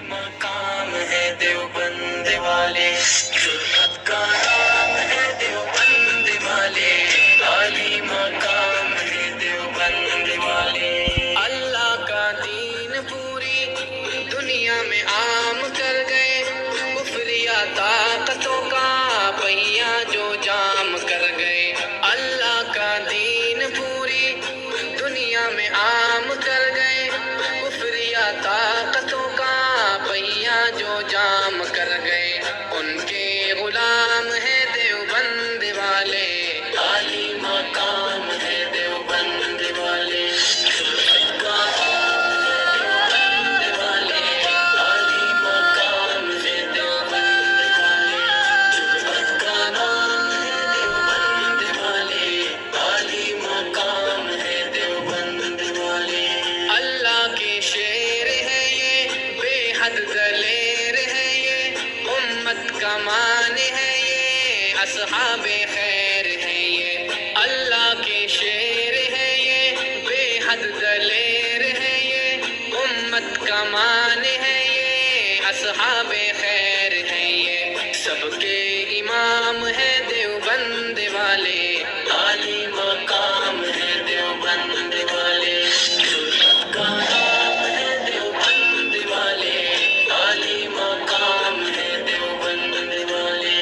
مقام ہے دیوبند والے، جرأت کا نام ہے دیوبند والے، عالی مقام ہے دیوبند والے۔ اللہ کا دین پوری دنیا میں عام کر گئے، کفریہ طاقتوں کا پہیہ جو جام کر گئے۔ اللہ کا دین پوری دنیا میں عام کر گئے، کفریہ طاقتوں کا پہیہ جو جام کر گئے۔ ان کے غلام ہیں دیوبند والے، عالی مقام ہے دیوبند والے، جرأت کا نام ہے دیوبند والے، عالی مقام ہے دیوبند والے، جرأت کا نام ہے دیوبند والے، عالی مقام ہے دیوبند والے۔ اللہ کے شیر ہے یہ، بے حد دلیر ہے یہ، امت کا مان ہے یہ، اصحاب خیر ہے یہ۔ اللہ کے شیر ہے یہ، بے حد دلیر ہے یہ، امت کا مان ہے یہ، اصحاب خیر ہے یہ۔ سب کے امام ہے دیوبند والے، عالی مقام ہے دیوبند والے، جرأت کا نام ہے دیوبند والے، عالی مقام ہے دیوبند والے،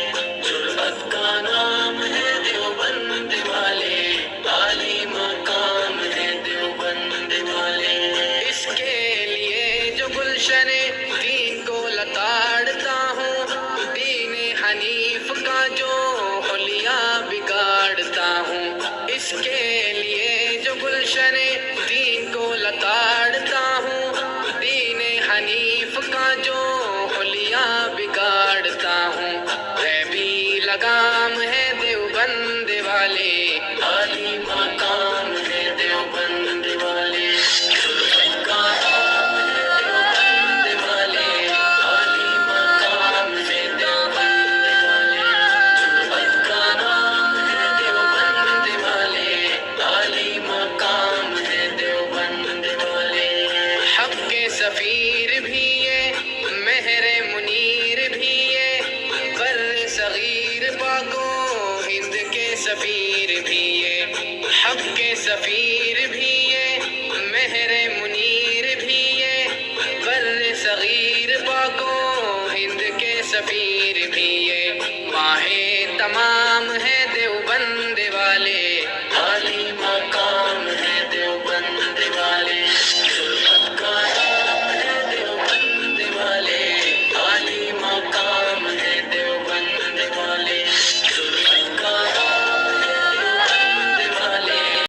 جرأت کا نام ہے دیوبند والے، عالی مقام ہے دیوبند والے۔ اس کے لیے جو گلشن دین کو لتاڑتا ہوں، دین حنیف کا جو حلیہ بگاڑتا ہوں، اس کے لیے جو گلشن دین کو لتاڑتا ہوں، دین حنیف کا جو حلیہ بگاڑتا ہوں۔ غیبی لگام ہے دیوبند والے، عالی مقام ہے دیوبند والے، جرأت کا نام ہے دیوبند والے، عالی مقام ہے دیوبند والے، جرأت کا نام ہے دیوبند والے، عالی مقام ہے دیوبند والے۔ حق کے سفیر بھی یہ، مہر منیر بھی یہ، بر صغیر پاک و ہند کے سفیر بھی یہ۔ حق کے سفیر بھی یہ، مہر منیر بھی یہ، بر صغیر پاک و ہند کے سفیر بھی یہ۔ ماہ تمام